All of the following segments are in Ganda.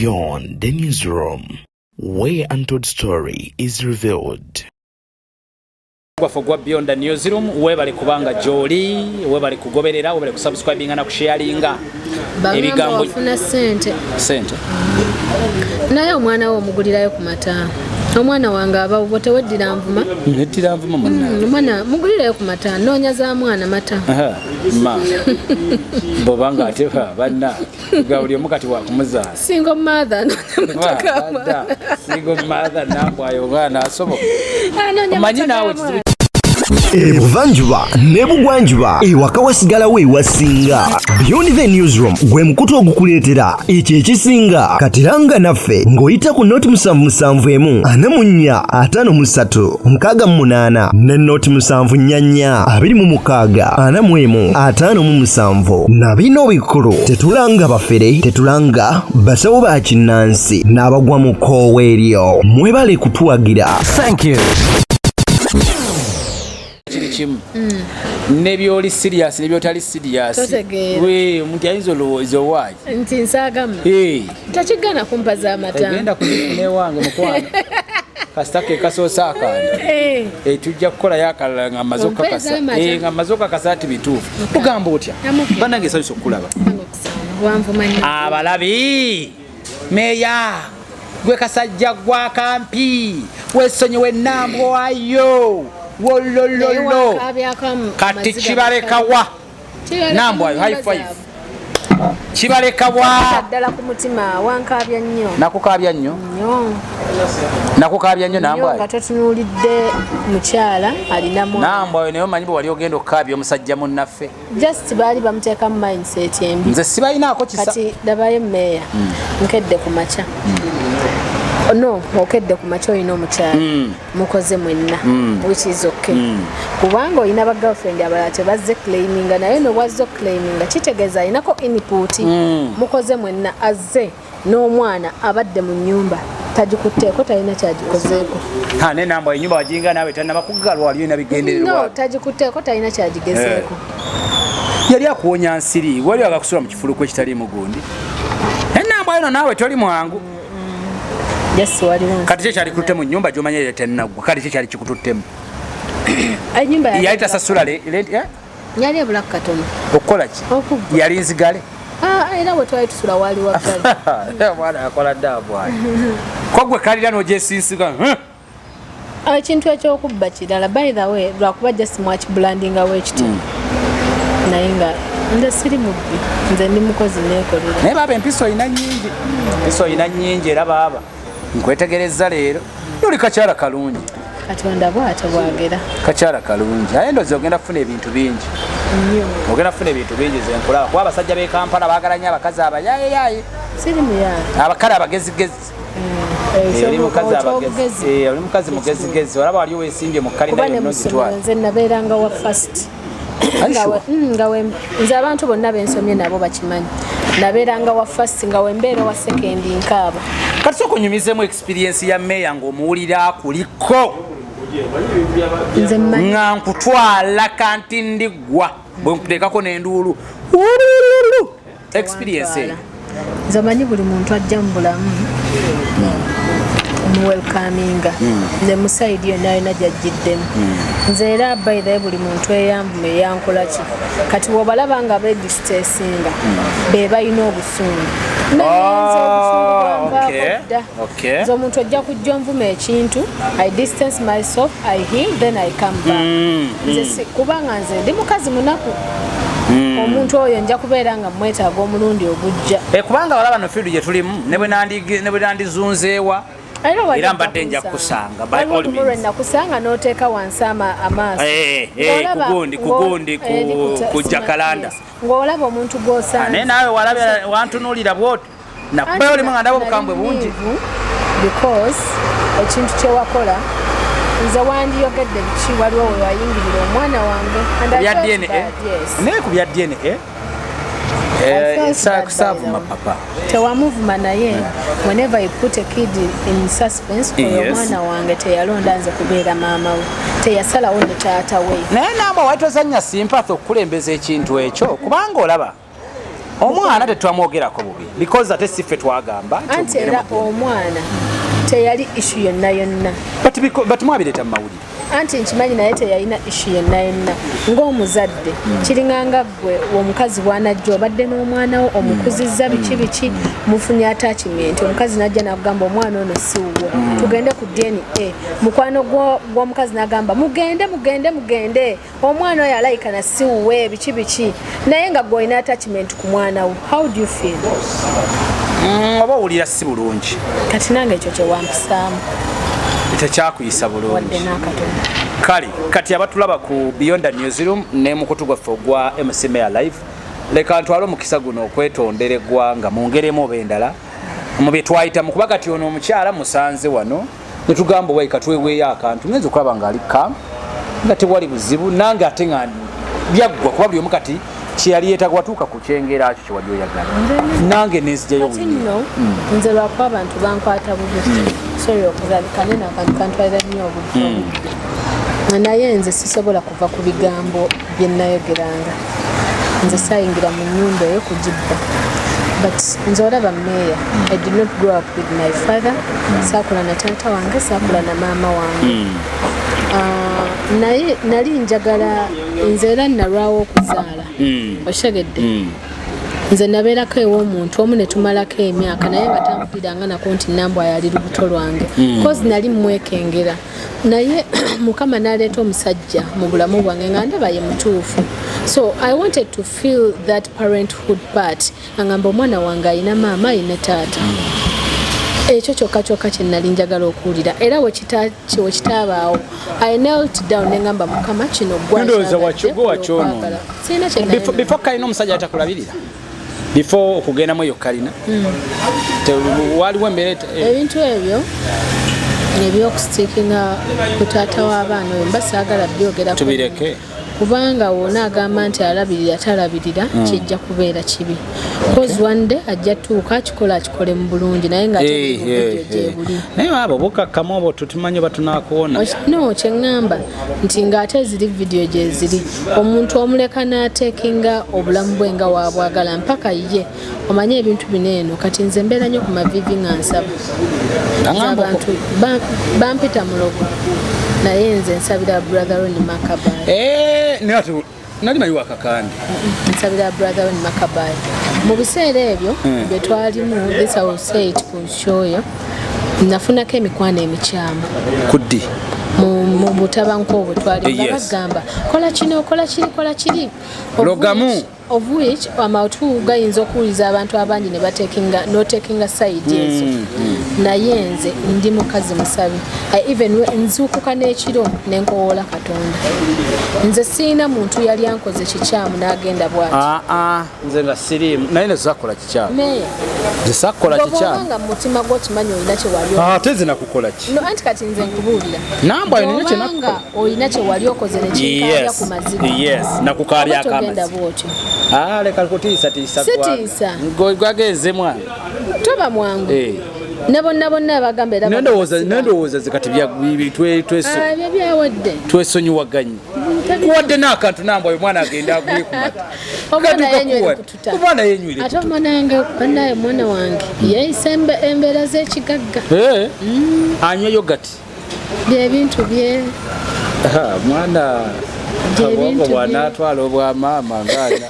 Beyond the newsroom, where untold story is revealed. Gwa Beyond the newsroom, webale kubanga joli, webale kugoberera, webale kusubscribinga na kusharinga. Ebigambo wafuna sente. Naye omwana wo mugulirayo ku mata. Omwana wange abawo teweddira nvuma. Neddira nvuma munna. Omwana mugulirayo ku mata, noonya za mwana mata. Ma. Bobanga ateba banna. Gawuli omukati wa kumuzaala. Single mother noonya single mother Nambwayo bwana asoboka. Manyi nawe Ebuvanjuba nebugwanjuba ewaka wasigala we wasinga. Beyond the newsroom gwe mukutu ogukuleetera ekyo ekisinga katiranga naffe ng'oyita ku noti 771 453 688 ne noti 744 26 45 na bino bikulu tetulanga bafere tetulanga basawo ba kinnansi n'abagwa mu koowa eryo mwebale kutuwagira. Thank you. Nebyoli serious nebyotali serious we omuntu ayinza olowooza owaayi nti nsaagamu takigana kumpaza amata agenda kuzifuna ewange mukwano kasitake kasoosa akandi tujja kukola yakalala nga amaze okukakasa nga amaze okukakasa ati bituufu tugamba otya bannange esanyusa okukulaba abalabi meya gwe kasajja gwa kampi wesonyiwe Nambwayo wolololo kati kibalekawa Nambwayo high five kibalekawa ddala ku mutima wankabya nnyo nakukabya nnyo Nambwayo nga totunuulidde mukyala alina mwana Nambwayo naye omanyi bwe wali ogenda okukabya omusajja munnaffe just baali bamuteeka mu mindset embi nze sibalinaako kisa kati dabayo mmeeya nkedde ku maca no okedde ku macho ino omukyala mukoze mwenna which is okay kubanga olina ba girlfriend abalala tebazze claiming naye no wazzo claiming kitegeeza inako input mukoze mwenna azze n'omwana abadde mu nyumba tagikuteeko talina kyagikozeeko ne Nambwayo ennyumba wajinga naawe tanaba kugalwa waliyo nabigendererwa no tagikuteeko talina kyagigezeeko yali akuwonya nsiri wali agakusula mu kifuluko ekitali mugundi Nambwayo no naawe toli mwangu yes waliwo kati kyali kututte mu nyumba gyomanya ile tennaggwa kati kyali kikututtemu nyumba yali tasasula rent yali ebulaka katono okukola ki yali nzigale era bwe twali tusula wali waggale mwana akola Nambwayo kogwe kalira n'ogyesinsiga ekintu ekyokubba kirala by the way lwakuba just much branding awo ekiti naye nga nze siri mubbi nze ndi mukozi neekolera naye baaba empiso oyina nnyingi era baaba nkwetegereza leero oli kakyala kalungi katonda bw'ate bwagera kakyala kalungi aye ndozi ogenda kufuna ebintu bingi ogenda kufuna ebintu bingi zenkulaba kuba abasajja b'e Kampala baagala nnyo abakazi abayaayeyaye siri muyaye abakale abagezigezi oli mukazi mugezigezi olaba wali weesimbye mu kalina yonna ogitwala nze nabeeranga wa first nze abantu bonna bensomye nabo bakimanyi nabeeranga wa first nga wembeera wa second nkaaba kati soka onyumizeemu experience ya meya ng'omuwulira kuliko nga nkutwala kanti ndiggwa bwe nkuteekako n'enduulu experience eyo nze manyi buli muntu ajja mu bulamu welcominga nze musaidi yonna yonna gyajjiddemu nze era by the way buli muntu eyambuma eyankola ki kati wobalaba nga beedistasinga be balina obusungu nze omuntu ojja kujja onvuma ekintu I distance myself I heal then I come back nze kubanga nze ndi mukazi munaku omuntu oyo nja kubeera nga mwetaaga omulundi ogujja kubanga walaba no field gye tulimu ne bwe nandizunzeewa era mbadde nja kusanga by all means nakusanga n'oteeka wansi amaaso kugundi ku Jakalanda ng'olaba omuntu gw'osanze naye naawe wantunuulira bw'oti nakubeera olimu nga ndaba obukambwe bungi because ekintu kyewakola nze wandiyogedde biki waliwo we wayingirira omwana wange bya DNA naye ku bya DNA saavuma papa tewamuvuma naye whenever you put a kid in suspense omwana wange teyalonda nze kubeera maama we teyasalawo ne taata we naye Nambwayo watozannya sympathy okukulembeza ekintu ekyo kubanga olaba omwana tetwamwogerako bubi because ate siffe twagamba anti era omwana teyali issue yonna but mwabireeta mu mawulire anti nkimanyi naye teyalina issue yonna ng'omuzadde kiringanga ggwe omukazi bw'anajja obadde n'omwana wo omukuzizza biki mufunye attachment omukazi najja n'agamba omwana ono si wuwo tugende ku DNA mukwano gw'omukazi n'agamba mugende omwana oyo alayikana si wuwe biki naye nga ggwe olina attachment ku mwana wo how do you feel? oba owulira si bulungi kati nange ekyo kyewampisaamu tekyakuyisa bulungi wadde n'akatono kale kati abatulaba ku Beyond the Newsroom ne mukutu gwaffe ogwa MCMA Live leka ntwale omukisa guno okwetondera eggwanga mu ngeremu oba endala mu bye twayita mu kuba kati ono omukyala musanze wano ne tugamba waika tweweeyo akantu ngenza okulaba ng'ali kamp nga tewali buzibu nange ate nga byaggwa kuba buli omu kati kyeyali yeetaga watuuka ku kyengera kyo kyewali oyagala nange nenzijjayo bwino nze lwakuba abantu bankwata bubi sorry okuzabika nena akantu kantwalira nnyo obudde naye nze sisobola kuva ku bigambo bye nayogeranga nze saayingira mu nnyumba eyo kugibba but nze olaba meeya I did not grow up with my father saakula na taata wange saakula na maama wange naye nali njagala nze era nalwawo okuzaala oshegedde nze nabeerako ew'omuntu omu ne tumalako emyaka naye nga tampuliranga nako nti Nambwayo ali lubuto lwange kozi nali mwekengera naye mukama n'aleeta omusajja mu bulamu bwange nga ndaba ye mutuufu so I wanted to feel that parenthood part angamba omwana wange ayina maama ayina taata ekyo kyokka kye nali njagala okuwulira era wekitaabaawo I knelt down ne ngamba mukama kino gwakyono before kalina omusajja atakulabirira before okugendamu eyo kalina waliwo embeera ebintu ebyo ebyokusitikinga ku taata w'abaana oyo mba saagala byogera tubireke kubanga wona agamba nti alabirira talabirira kijja kubeera kibi cause one day ajja tuuka akikole mu bulungi naye nga gyebuli naye abo bukakkamu obo tutumanyi batunakuwona no kyeŋŋamba nti ng'ate ziri vidiyo gye ziri omuntu omuleka n'ateekinga obulamu bwe nga waabwagala mpaka ye omanye ebintu bino eno kati nze mbeera nnyo ku mavivi nga nsaba abantu bampita mulogo naye nze nsabira brother Ron Makabayi nali mayi wakakandi nsabira brother Ron Makabayi mu biseera ebyo bye twalimu this I will say it ku show yo nafunako emikwano emikyamu kuddi mu butabanko obwe twali nga bagamba kola kiri logamu of which amatu gayinza okuwuliza abantu abangi ne batekinga side ezo naye nze ndi mukazi musabi even nzuukuka n'ekiro nenkowoola Katonda nze siina muntu yali ankoze kikyamu n'agenda bwati nze nga siriimu naye nezakola kikyamu meya zesakola kikyamu nga mutima gwo kimanyi olina kyewali ate nze nakukola ki no anti kati nze nkubuulira Nambwayo nina kye nakukola olina kyewali okoze nekinkaalya ku mazima nakukaabya akamazima bwotyo leka kutiisa sitiisa gwageze mwana toba mwangu ne bonna abagamba era nendowooza zikati byawadde twesonyiwaganye kuwadde n'akantu Nambwayo omwana agenda agule ku mata omwana yenywire ate omwanange bannaye mwana wange yeyisa embeera z'ekigagga anywa yogati byebintu bye mwana kabongo bw'anaatwala obwamaama ngaana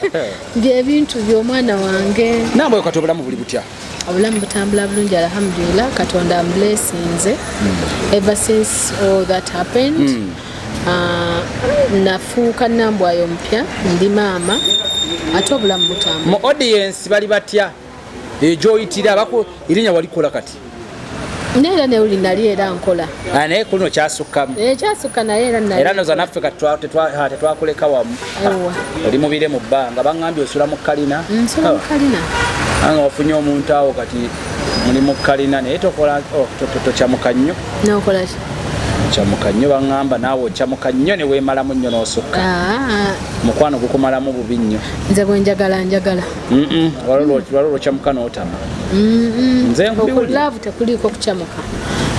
byebintu by'omwana wange Nambwayo kati obulamu buli butya obulamu butambula bulungi alhamdulillah Katonda blessinze ever since all that happened nafuuka Nambwayo mpya ndi maama ate obulamu butambula mu audience bali batya egyoyitira erinnya walikola kati neera neuli nali era nkola naye kuno kyasukkamu kyasukka naye era noza naffe tetwakuleka wamu oli mubire mu bbanga baŋŋambye osula mu kalina nsula mu kalina anga wafunye omuntu awo kati muli mu kalina naye tokyamuka nnyo nokola ki kyamuka nnyo baŋŋamba naawe okyamuka nnyo ne weemalamu nnyo n'osukka mukwano gukumalamu bubi nnyo nze bwe njagala waliwo okyamuka n'otama nze nkubiwulira okulaavu tekuliiko kukyamuka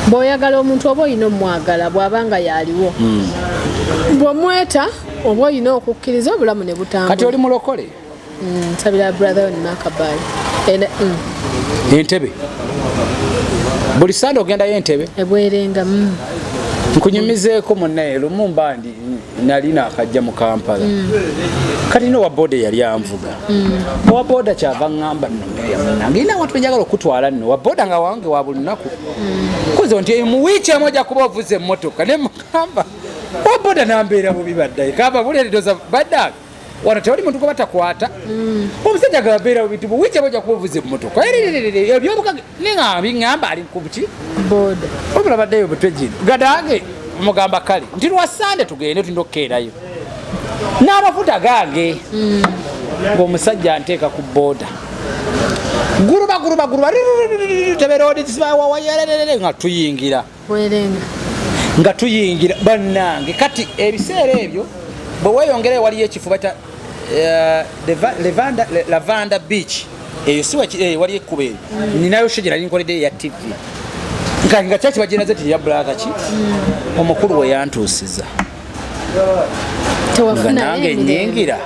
bw'oyagala omuntu oba olina omwagala bw'abanga yaliwo bw'omweta oba olina okukkiriza obulamu ne butambula kati oli mulokole nsabira brother on Makabali Entebbe buli Sande ogenda Entebbe ebwerenga nkunyumizeeko munnaye lumu mbandi nalina akajja mu Kampala kati no waboda yali anvuga waboda kyava ngamba nange ina watu njagala okutwala nno waboda nga wange wa buli lunaku kuzo nti mu wiiki emoja kuba ovuze emmotoka ne mugamba waboda nambeera bubi baddaye kaba buleedoza baddaga wano tewali muntu gwe batakwata omusajja gabeera bubi mu wiiki emoja kuba ovuze emmotoka ebyobukage ngamba ali kubuki boda obula baddayo butwejini gadange mugamba kale nti lwa Sande tugende tundokeerayo n'amafuta gange ng'omusajja anteeka ku boda guruba teberoodi nga tuyingira nga tuyingira bannange kati ebiseera ebyo bwe weeyongerayo waliyo ekifo bata Lavanda Beach eyo si waliyo ekkuba eyo ninayo shejera linkoledde ya TV nga kyaki baginaze ti ya blaka ki omukulu we yantuusiza nga nange nyingira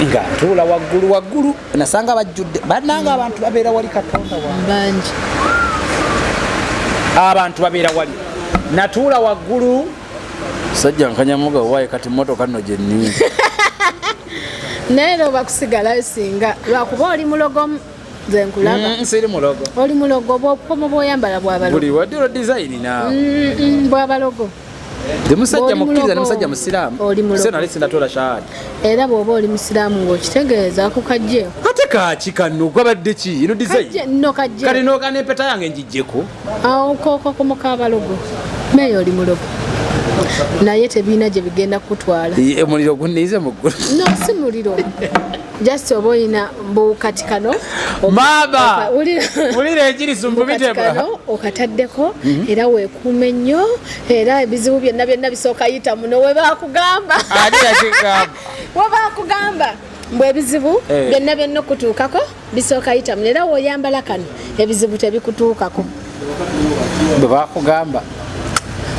nga ntuula waggulu nasanga bajjudde bannanga abantu babeera wali Katonda bangi abantu babeera wali natuula waggulu sajja nkanyamuga waye kati motoka nno gye nnimi naye bakusigalayo singa lwakuba oli mulogomu nze nkulaba nsiri mulogo oli mulogo bw'obukomo bw'oyambala bw'abalogo buli waddiro design naawe bw'abalogo ndi musajja mukkiriza ne musajja musiraamu se nali sinatola shahada era bw'oba oli musiraamu ng'okitegeeza ku kajjeeko ate kaaki kano gwabadde ki ino design nno kajje kale n'empeta yange njijjeko awo kokokomo k'abalogo meeyo oli mulogo naye tebiina gye bigenda kutwala omuliro gunniize mu ggulu no si muliro just oba oyina bukati kano maaba ulira ekirisu mbubitebwa okataddeko era weekuume nnyo era ebizibu byonna bisooka yita muno webakugamba webakugamba mbwe ebizibu byonna okutuukako bisooka yita muno era woyambala kano ebizibu tebikutuukako bwe bakugamba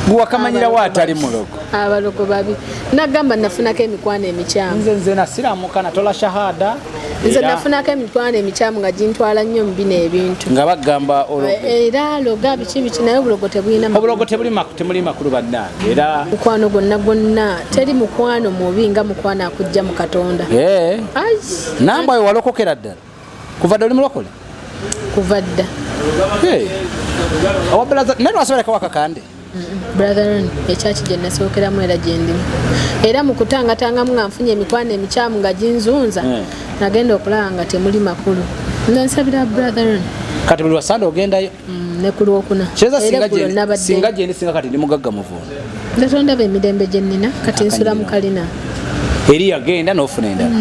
guwakamanyira waatali mulogo abalogo babi nagamba nafunako emikwano emikyamu nze nasiramuka natola shahada nze nafunako emikwano emikyamu nga gintwala nnyo mu bino ebintu nga bagamba era loga biki naye obulogo temuli makulu bannange era mukwano gwonna teri mukwano mubi nga mukwano akujja mu Katonda Nambwayo walokokera ddala kuva dda oli mulokole kuva dda naye lwasoboleka wakakande brother ekyaki gye nasookeramu era gyendimu era mu kutangatangamu nga nfunye emikwano emikyamu nga ginzunza nagenda okulaba nga temuli makulu nsabira brother kati buli Sande ogendayo ne ku Lwokuna singa gyendi singa kati ndi mugagga muvuuno ndatondaba emirembe gye nnina kati nsula mu kalina eri yagenda n'ofuna endala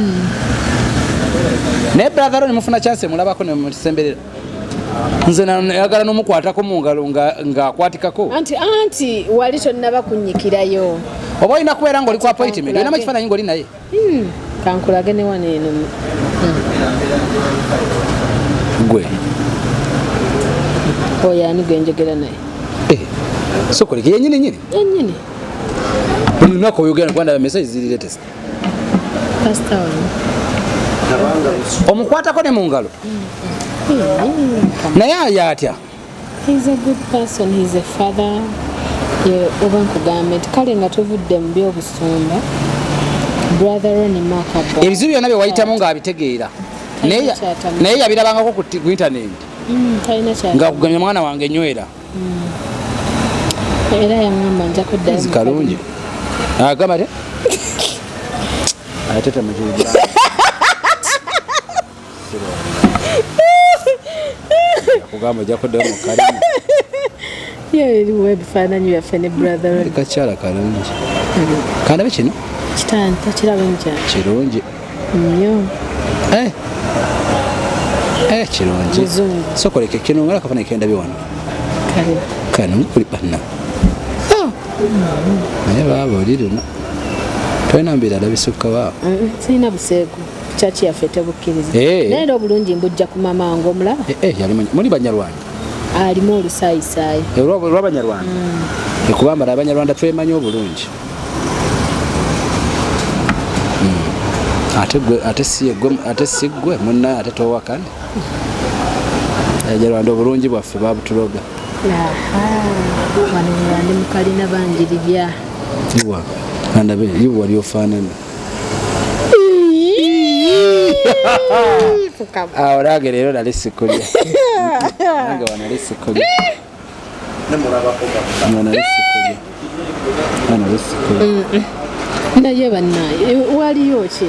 naye brother mufuna chance mulabako ne musemberera nze nayagala n'omukwatako mu ngalo ng'akwatikako anti wali tonnaba kunnyikirayo oba olina kubeera ng'oli ku appointment olina ekifaananyi ng'oli naye kankulage ne wano eno gwe oyo ani gwe njogera naye sokoleke yennyini buli lunaku oyogera kwandaba message ziri latest pastor omukwatako ne mu ngalo naye ayatya he's a good person, he's a father oba nkugamba nti kale nga tuvudde mu byobusumba brother on Makabo ebizibu byonna bye wayitamu ng'abitegeera naye yabirabangako ku internet nga kugamya mwana wange nywera era yaŋŋamba njako ddayo kalungi agamba te atete mujulira kugamba jakuddayo mu kalimu eriwo ebifaananyi byaffe ne brother kakyala kalungi kandabe kino kitanta kirabe mukyala kirungi nnyo kirungi sokoleke kino ngala kafana kendabye wano kano kuli banna naye baaba oli lino tolina mbeera ndabisukka baawo sirina buseegu kyaki yaffe tebukkiriza naye era obulungi mbujja ku mama wange omulaba muli banyarwanda alimu olusaayisaayi olw'abanyarwanda ekubambala abanyarwanda twemanyi obulungi ate sigwe munna ate towakane ejalwanda obulungi bwaffe babutuloga wano bandi mukalina banjiribya iwa andabe iwa wali ofaanana olage leero nali sikulya nange wanali sikulya naye bannaye waliyo ki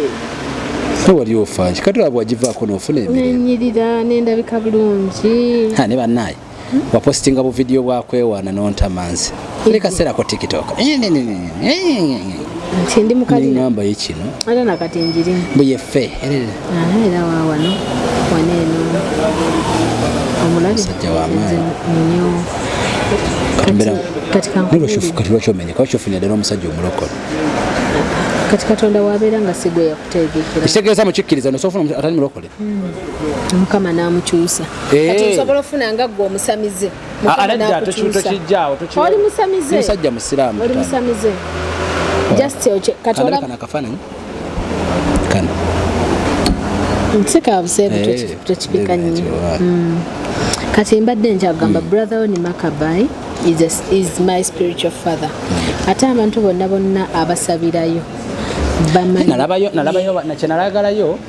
wali ofaaki kati wabwe wagivaako n'ofuna nenyirira nendabika bulungi ne bannaye wapositinga buvidiyo bwakwewaana n'ontamanzi buli kaseera ko tiktok nti ndi mukalina ngamba ye kino ate nakati njirimu buyeffe era waawano waneeno omulabi sajja wamaanyi nnyo kati lwakyomenye kawakyofuna ddala omusajja omulokole kati katonda wabeera nga sigwe yakutegeekera ekitegeeza mukikkiriza nosofuna atali mulokole mukama n'amukyusa kati osobola ofuna nga gwe omusamize oli musajja musiraamu oli musamize kana akafaananyi kana nsikaabuseebu tekipika nnyo kati mbadde nkyagamba brother oni Makabai is my spiritual father ate abantu bonna abasabirayo nalabayo kyenalagalayo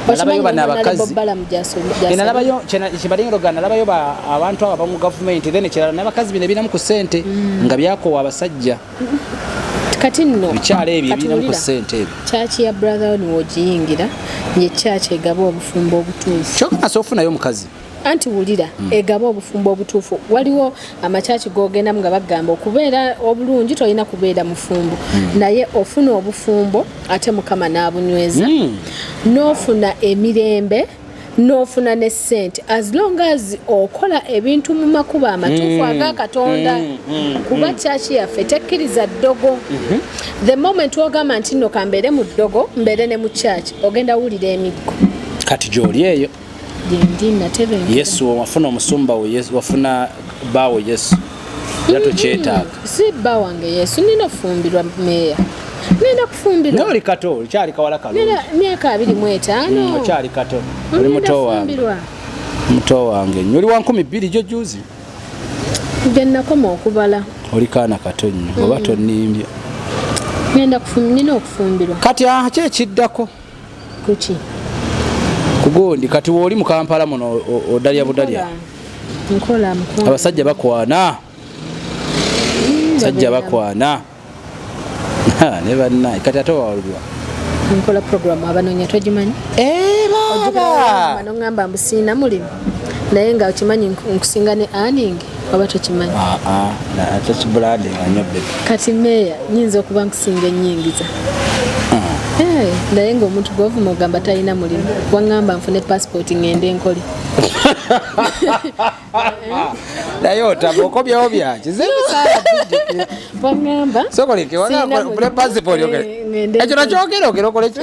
nalabayo bano abakazi nalabayo abantu abo abamu gavumenti then ekirala n'abakazi bino ebinamu ku ssente nga byakowa abasajja kati nno bikyalo ebyo ebinamu ku ssente ebyo kyaki ya brother oni wogiyingira ye kyaki egaba obufumbo obutuufu kyokka soofunayo omukazi anti wulira egaba obufumbo obutuufu waliwo amakyaki gogendamu nga bagamba okubeera obulungi tolina kubeera mufumbo naye ofuna obufumbo ate mukama n'abunyweza n'ofuna emirembe n'ofuna ne ssente as long as okola ebintu mu makubo amatuufu aga Katonda kuba kyaki yaffe tekkiriza ddogo the moment wogamba nti nno kambeere mu ddogo mbeere ne mu kyaki ogenda wulira emiggo kati gy'oli eyo Yesu wafuna omusumba we Yesu wafuna bawo Yesu era tokyetaaga si bawo wange Yesu nina ofumbirwa meya nina kufumbirwa ngoli kato kyali kawala kalungi myaka 25 kyali kato oli muto wange nyoli wa 12 jo juzi genda koma okubala oli kaana kato nnyo oba tonnimbye nina okufumbirwa kati kyekiddako kuki kugondi kati woli mu Kampala muno odalya budalya nkola abasajja bakwana sajja bakwana ne bannaye kati ate wawulirwa nkola program abanoonya togimanyi baba ngamba mbusiina mulimu naye nga okimanyi nkusinga ne earning oba tokimanyi ate kibranding anyobbe kati meya nyinza okuba nkusinga ennyingiza naye ng'omuntu gw'ovuma ogamba talina mulimu waŋŋamba nfune passport ngende nkoli naye otaba okobyawo byaki waŋŋamba sokolekefune passport ekyo nakyogera okole ki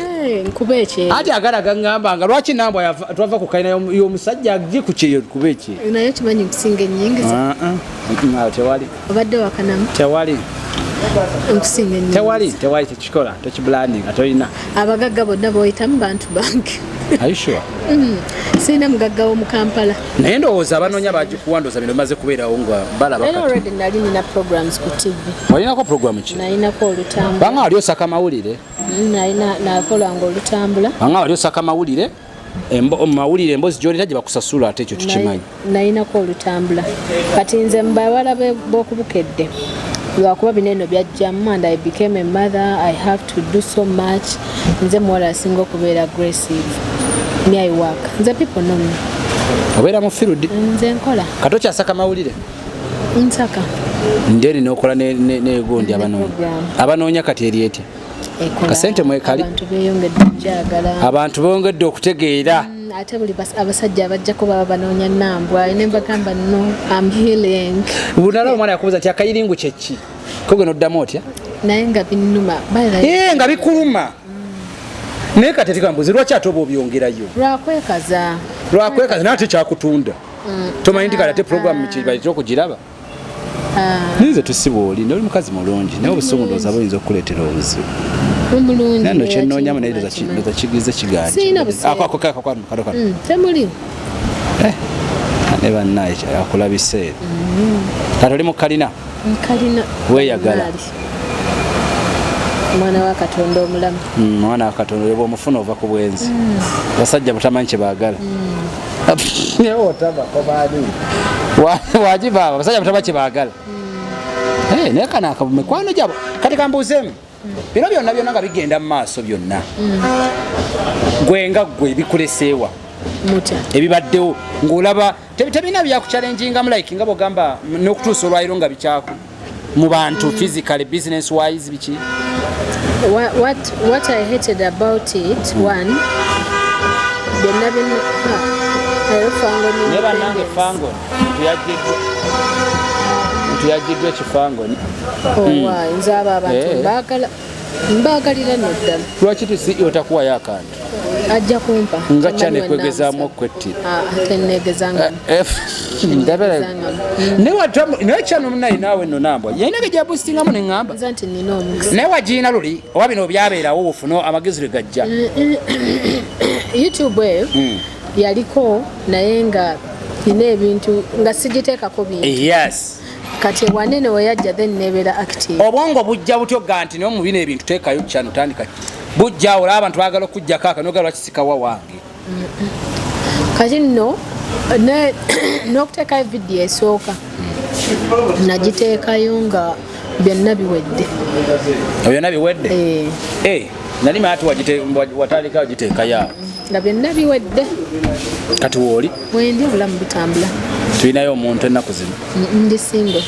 nkuba ekyeyo ati agalaga ŋŋamba nga lwaki Nambwayo twava ku kalina y'omusajja agye ku kyeyo kuba ekyeyo naye kimanyi nkusinga ennyingiza tewali obadde wakanamu tewali nkusinga ennyingiza tewali tekikola tokibrandinga tolina abagagga bonna boyitamu bantu bange Are you sure? Sina mugagga wo mu Kampala. Naye ndowooza abanoonya bagikuwandoza bino bimaze kubeerawo nga balaba kati. Already nali nina programs ku TV. Walinako programu ki? Nalinako olutambula. Banga wali osaka mawulire? Nakolanga olutambula. Banga wali osaka mawulire? Mawulire emboozi gy'olina gye bakusasula ate ekyo tukimanyi. Nalinako olutambula. Kati nze mbawala b'okubukedde. Lwakuba bineno byajjamu and I became a mother. I have to do so much. Nze muwala asinga okubeera aggressive. Me I work. Nze people know me. Obeera mu field? Nze nkola. Kato kyasaka mawulire? Nsaka. Nderi n'okola n'egundi abanoonya kati eri eti? Kasente mwekali? Abantu beyongedde okutegeera. Ate buli abasajja abajjako baba banoonya Nambwayo ne mbagamba no I'm healing. Bunala omwana yakubuza nti akayiringu kyeki? Ko gwe noddamu otya? Naye nga binnuma. Nga bikuluma. Naye kati tikambuzi lwaki ate oba obyongerayo? Lwakwekaza nate kyakutunda. Tomanyi nti kati ate programu kibayitira okugiraba? Nize tusiba oli, oli mukazi mulungi naye obusungu ndowooza buyinza okukuleetera obuzibu. omulungi nano kyennoonya mu naye ndoza kigize kiganji sina buseera temuli ne bannaye akula biseera kati oli mu kalina weeyagala omwana wa Katonda omulamu omwana wa Katonda oba omufuna ova ku bwenzi abasajja butamanyi kye baagala wagibaaba abasajja butamanyi kye baagala naye kana mikwano gyabo kati kambuuzeemu bino byonna nga bigenda mu maaso byonna gwe nga gwe bikuleseewa ebibaddewo ng'olaba tebina byakuchallenginga mu like nga bwogamba n'okutuusa olwaliro nga bikyaku mu bantu physically business wise biki. What I hated about it, one, the never nange fango tuyagiddwa ekifango nzaba abantu mbagalira noddala lwaki otakuwayo akantu ajja kumpa nga kyane kwegezaamu okwettira naye kyano munayi naawe nno nambwa yalina ge gyabustingamu neŋŋamba naye wagiina luli oba bino byabeerawo ofune amagezi lwe gajja YouTube eyo yaliko naye nga ina ebintu nga sigiteekako bintu yes kati wanene weyajja then nebeera active obwongo bujja butyo ga nti naye mu bino ebintu teekayo kyano tandika bujja olaba abantu baagala okujjako akanogala lwakisikawa wange kati nno n'okuteekayo vidiyo esooka nagiteekayo nga byonna biwedde byonna biwedde nali maati watandika wagiteekayo awo nga byonna biwedde kati wooli wendi obulamu butambula tulinayo omuntu ennaku zino ndi single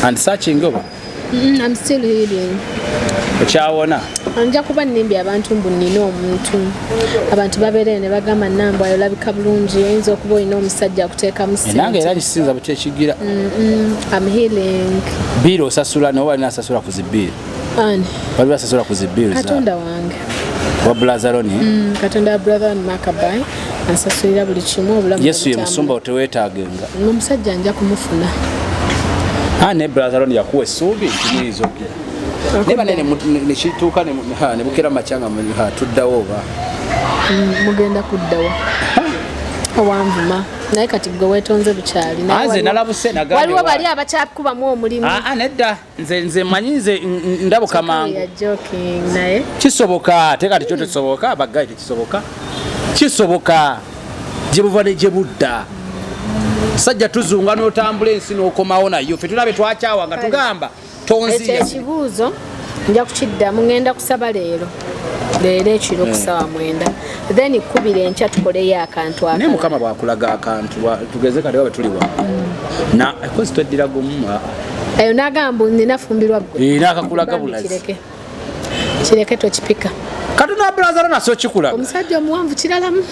and searching oba I'm still healing okyawona nja kuba nnimbye abantu mbu nnina omuntu abantu babeeree ne bagamba Nambwayo olabika bulungi oyinza okuba olina omusajja akuteekamu nange era kisinza buti ekigira I'm healing biiri osasula nawe walina asasula ku zibiiri ani wali basasula ku zibiiri Katonda wange wa Blazaroni Katonda wa brother Makabai ansasulira buli kimu obulamu Yesu ye musumba oteweetaagenga omusajja nja kumufuna ne Blazaroni yakuwa essuubi kimuyinza okugira neba nekituuka ne bukera makyanga tuddawo oba mugenda kuddawa owanvuma naye kati gwe weetonze bukyali waliwo bali abakyakubamu omulimu nedda nze manyi nze ndabuka mangu naye kisoboka te kati kyo tekisoboka baggayi kisoboka gye buva ne gye budda sajja tuzunga n'otambula ensi n'okomawo nayo ffe tulabe twakyawa nga tugamba ekyo ekibuuzo nja kukiddamu ŋŋenda kusaba leero ekiro ku ssaawa 9 then ikkubira enkya tukoleyo akantu naye mukama bwakulaga akantu tugeze kati wabe tuli wa kozi tweddira gumu eyo n'agamba nina fumbirwa ggwe nakakulaga bulazi kireke tokipika katuna Blazaro naso kikulaga omusajja omuwanvu kiralamu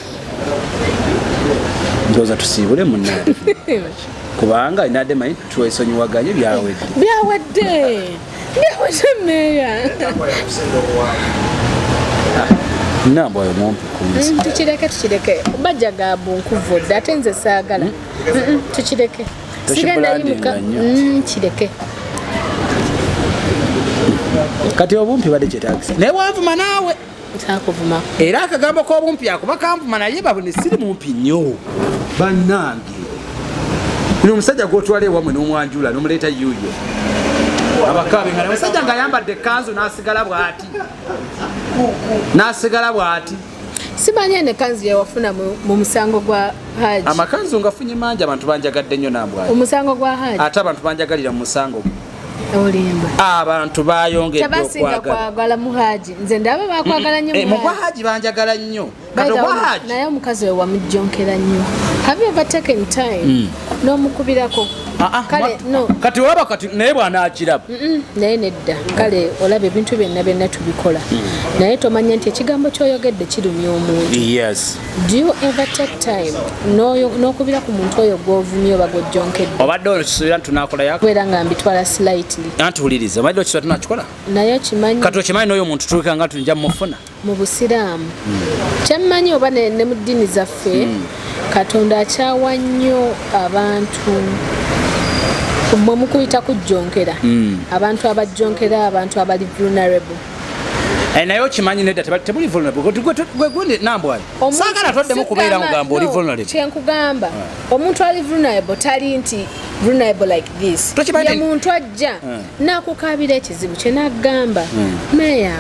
ndowooza tusiibule munnaade kubanga inadde manyi twesonyiwaganye byawedde meeya Nambwayo mumpi kunzi tukireke bajja ga bunkuvu dda ate nze saagala tukireke sigenda yimuka kireke kati obumpi badde kyetagisa naye wanvuma naawe takuvuma era akagambo k'obumpi akuba kanvuma naye babone siri mumpi nnyo bannange bino omusajja gwotwala ewamwe n'omwanjula n'omuleeta yuuyo abakabe nga omusajja ng'ayambadde ekkanzu n'asigala bw'ati simanyi ene kanzu yewafuna mu musango gwa haji amakanzu ngafunye mangi abantu banjagadde nnyo Nambwayo omusango gwa haji ate abantu banjagalira mu musango olimba abantu bayongedde okwasinga kwagala mu haji nze ndaba bakwagala nnyo mu gwa haji banjagala nnyo naye omukazi we wamujjonkera nnyo have you ever taken time n'omukubirako kati olaba kati naye bw'anaakiraba naye nedda kale olaba ebintu byonna tubikola naye tomanya nti ekigambo ky'oyogedde kirumya omuntu do you ever take time n'okubira ku muntu oyo gw'ovumye oba gw'ojjonkedde obadde okisuubira tunaakola yakubeera nga mbitwala slightly antuwuliriza obadde okisuubira tunakikola naye okimanyi kati okimanyi n'oyo omuntu tuleka nga tunja mufuna mu busiraamu kyemmanyi oba ne mu ddiini zaffe Katonda akyawa nnyo abantu mwe mukuyita kujjonkera abantu abajjonkera abantu abali vulnerable naye okimanyi nedda tebuli vulnerable gwe Nambwayo saagala toddemu kubeera mugamba oli vulnerable kyenkugamba omuntu ali vulnerable tali nti vulnerable like this ye muntu ajja nakukabira ekizibu kye nagamba meya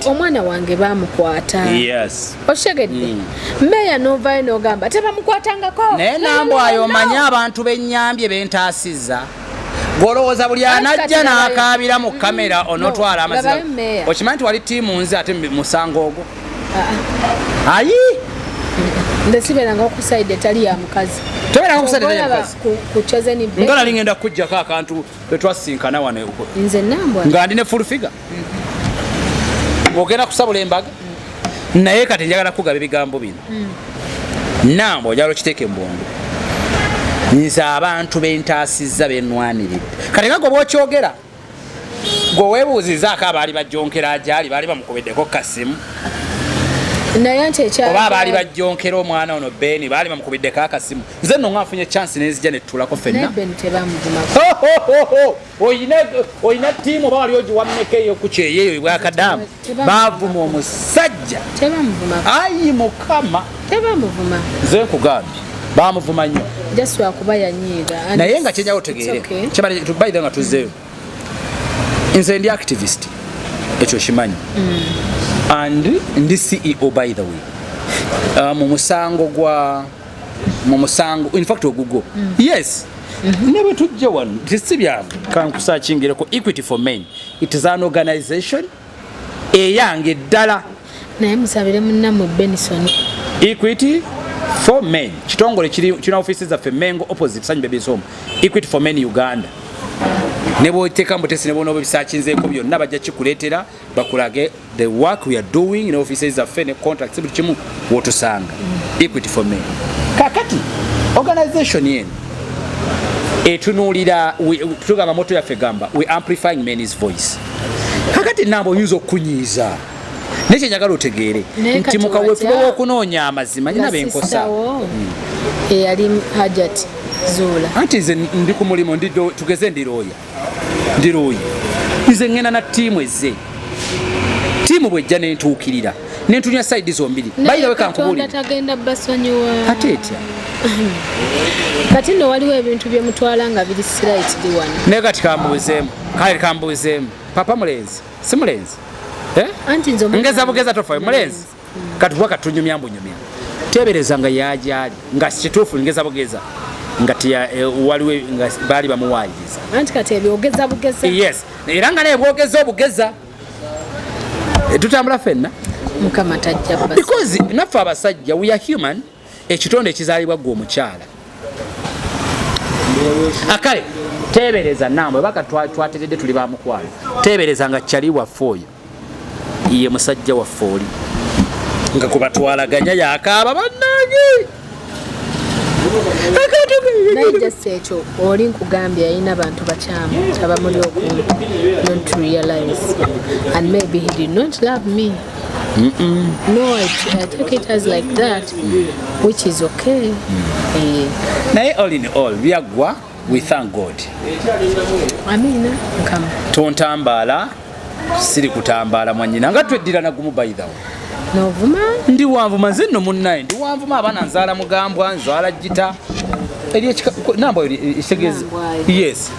omwana wange bamukwata okitegedde meya novayo nogamba tebamukwatangako naye Nambwayo omanyi abantu bennyambye bentaasizza golowooza buli anajja n'akaabira mu kamera onotwala amazima okimanyi nti wali tiimu nze ate musango ogwo ayi nze sibeeranga okusaide etali ya mukazi tobeeranga okusaide etali ya mukazi kuchezeni nga nali ngenda kujjako akantu betwasinkana wano nze Nambwayo nga ndi ne full figure ogenda kusabula embaga naye kati njagala kugaba ebigambo bino Nambwayo ojala okiteeke mu bwongo nze abantu bentaasizza benwaniridde kati nga gwe bwokyogera gwe weebuuzizaako abaali bajjonkera ajaali baali bamukubiddeko kasimu oba abaali bajjonkera omwana ono Ben baali bamukubiddeko akasimu nze nno ngaafunye chance nezijja netulako ffenna oyina ttiimu oba wali ogiwammeka eyo ku kyeyeeyo bwakadamu baavuma omusajja ayi mukama nze nkugambye bamuvuma nnyo naye nga kyenjawo otegeere tubaire nga tuzzeeyo nze ndi activist ekyo kimanyi and ndi CEO by the way mu musango in fact ogugo yes ne bwe tujja wano tisi byange kankusakingireko Equity for Men it is an organization eyange eddala naye musabire munnamu Benson Equity for Men kitongole kirina offices zaffe Mengo opposite Sanyu Baby's Home Equity for Men Uganda nebo teka mbotesi nebo nobo bisakinzeeko byonna bajja kikuleetera bakulage the work we are doing in offices zaffe ne contracts buli kimu wotusanga Equity for Men kakati organization yenu etunuulira tugamba moto yaffe gamba we amplifying men's voice kakati nambo oyinza okunyiiza nekye njagala otegeere nti mukaweefube w'okunoonya amazima nyina benkosa eyali Hajati Zula anti nze ndi ku mulimu tugeze ndirooya nze ngenda na ttiimu ezze ttiimu bwejja nentuukirira nentunya saidi zombiri bayirawe kankubuulira ate etya kati nno waliwo ebintu byemutwala nga biri siraitiri wano naye kati kambuuzeemu papa mulenzi si mulenzi ngeza bugeza tofayo mulenzi katuwa katunyumya mbunyumya tebereza nga yajaali nga kituufu ngeza bugeza nga waliwo nga baali bamuwaayiriza anti kati ebyogeza bugeza yes era nga naye bwogeza obugeza tutambula ffenna mukama tajja because naffe abasajja we are human ekitonde ekizaalibwa gwe omukyala akale tebereza namwe baka twateredde tuli bamukwalo tebereza nga kyali waffe oyo ye musajja waffe oli nga kubatwalaganya yakaaba bannange just ekyo oli nkugambye ayina abantu bakyamu abamuli okumpi not to realize and maybe he did not love me no I take it as like that which is okay naye all in all byagwa we thank God amina nkama tontambala siri kutambala mwanyina nga tweddira nagumu by the way novuma ndi wanvuma nze nno munnaye ndi wanvuma abaana nzaala mugambwa nzaala jita Nambwayo isegezi yes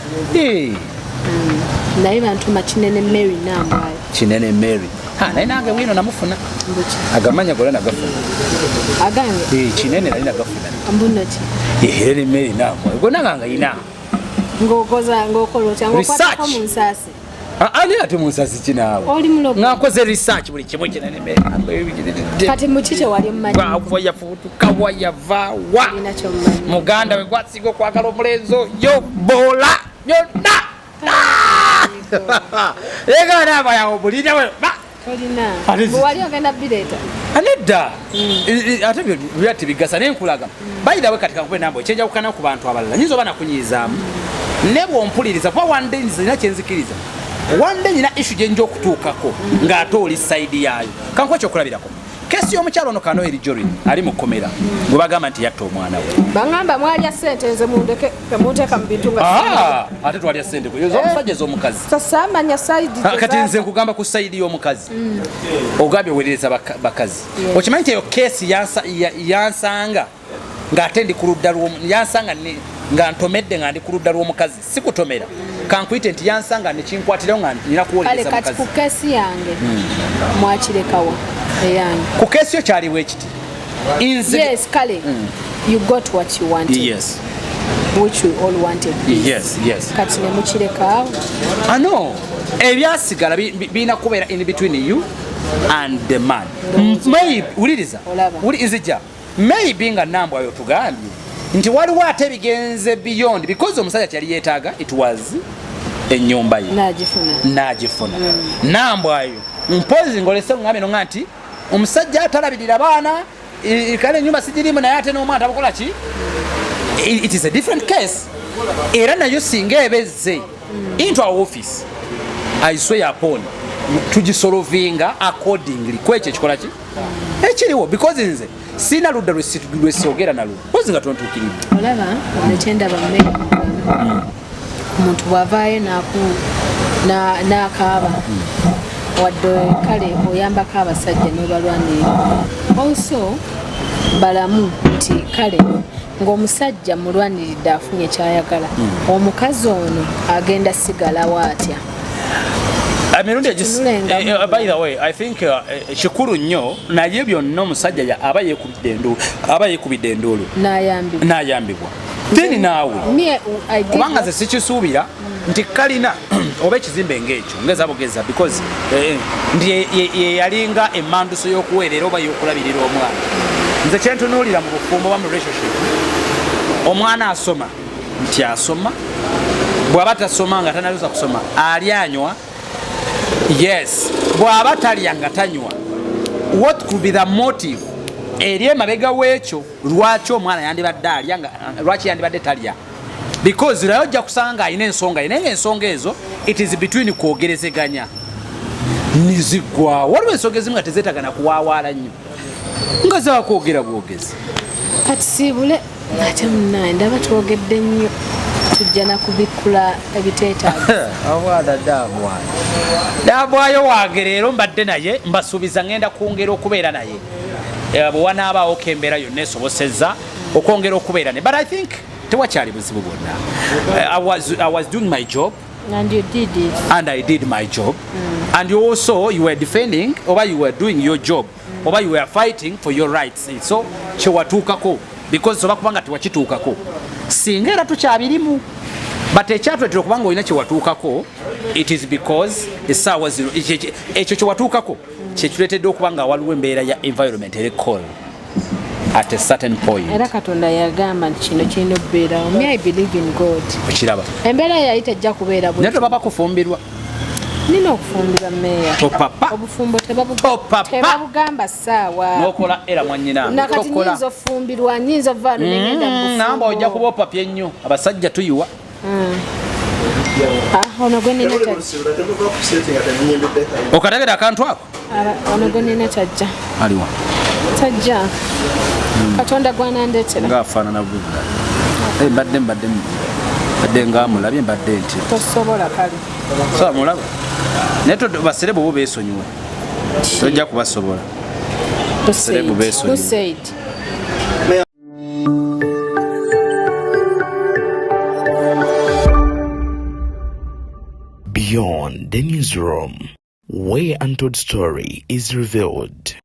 naye bantuma Kinene Mary Nambwayo Kinene Mary naye nange wino namufuna agamanya gola nagafuna agange Kinene nali nagafuna mbunoki Kinene Mary Nambwayo gona nganga ina ngokolo chango kwa munsasi ani ate munsasi kinaawe oli mulogo ngakoze research buli kimu Kinene Mary kati mukiche wali mmanyi kwa futu kawaya vawa muganda we gwasigo kwagala omulenzo yo bola yonna ega naba ya obulina we olina wali ogenda bileta anedda ate byati bigasa nenkulaga bayida we katika kupe nambo chenja kukana ku bantu abalala nyizo bana kunyizaamu nebo mpuliriza kwa one day nzina kyenzikiriza one day nyina issue gye njo okutuukako ng'ate oli side yayo kanko kyokulabirako kesi y'omukyalo ono Kano eri Jorin ali mu kkomera gwe bagamba nti yatta omwana we bangamba mwalya ssente nze mundeke temunteeka mu bintu nga ate twalya ssente z'omusajja ez'omukazi sasamanya saidi kati nze nkugamba ku sayidi y'omukazi ogambye owerereza bakazi okimanyi nti eyo kesi yansanga ng'ate ndi ku ludda yansanga nga ntomedde nga ndi ku ludda lw'omukazi sikutomera kankuyite nti yansanga nekinkwatirawo nga nina kuwolereza mukazi kati ku kesi yange mwakirekawa eyange ku kesi yo kyaliwo ekiti yes kale you got what you wanted yes which we all wanted yes kati nemukirekawo ano ebyasigala birina kubeera in between you and the man maybe uliriza nzija maybe nga Nambwayo tugambye nti waliwo ate ebigenze beyond because omusajja kyali yeetaaga it was ennyumba ye n'agifuna Nambwayo mpozi ngolese ngambye nonga nti omusajja atalabirira baana kale ennyumba sigirimu naye ate n'omwana tabukola ki it is a different case era nayo singa ebezze into our office I swear upon tugisolovinga accordingly kwekyo ekikola ki ekiriwo because nze sina ludda lwesiogera nalwo pozi nga tontuukiridde olaba nekyendaba mmere omuntu bw'avaayo n'akaaba wadde kale oyambako abasajja n'obalwanirira also balamu nti kale ng'omusajja mulwaniridde afunye kyayagala omukazi ono agenda sigalawo atya emirundi by the way I think kikulu nnyo naye byonna omusajja aba yeekubidde enduulu n'ayambibwa then naawe kubanga ze sikisuubira nti kalina oba ekizimbe ng'ekyo ngezabugeza because ndi yeyalinga emmanduso y'okuweerera oba y'okulabirira omwana nze kyentunuulira mu bufumbo oba mu relationship omwana asoma nti asoma bw'aba tasoma nga tanaluza kusoma ali anywa yes bw'aba talya nga tanywa what could be the motive eri emabega w'ekyo lwaki omwana yandibadde alya lwaki yandibadde talya because naye ojja kusanga ng'alina ensonga ye naye ng'ensonga ezo it is between kwogerezeganya nizigwawo waliwo ensonga ezimu nga tezeetagana kuwaawaala nnyo nga zaba kwogera bwogezi kati siibule ate munnaye ndaba twogedde nnyo tujja nakubikkula ebiteetaaga awaana Nambwayo wange leero mbadde naye mbasuubiza ngenda kwongera okubeera naye bwe wanaabaawo embeera yonna esobosezza okwongera okubeera naye but I think tewakyali buzibu bwonna I was doing my job and you did it and I did my job and you also you were defending oba you were doing your job oba you were fighting for your rights so kyewatuukako because oba kubanga tewakituukako singa era tukyabirimu but ekyatwetera okubanga olina kyewatuukako it is because essaawa zino ekyo kyewatuukako kyekireetedde okubanga waliwo embeera ya environment erecall at a certain point era Katonda yagamba nti kino kirina okubeerawo me I believe in God okiraba embeera yali tejja kubeera naye tobaba kufumbirwa nina okufumbirwa meeya obufumbo tebabugamba ssaawa nokola era mwanyina nakati nyinza ofumbirwa nyinza ovaano negenda mubufumbo namba ojja kuba opapye ennyo abasajja tuyiwa ono gwe nina okategera akantu ako ono gwe nina tajja aliwa tajja Katonda gwanandeetera ngaafaanana bwe mbadde ngaamulabye mbadde nti tosobola kale so mulaba naye baserebu bo beesonyiwe tojja kubasobola baserebu beesonyiwe Beyond the newsroom, where untold story is revealed.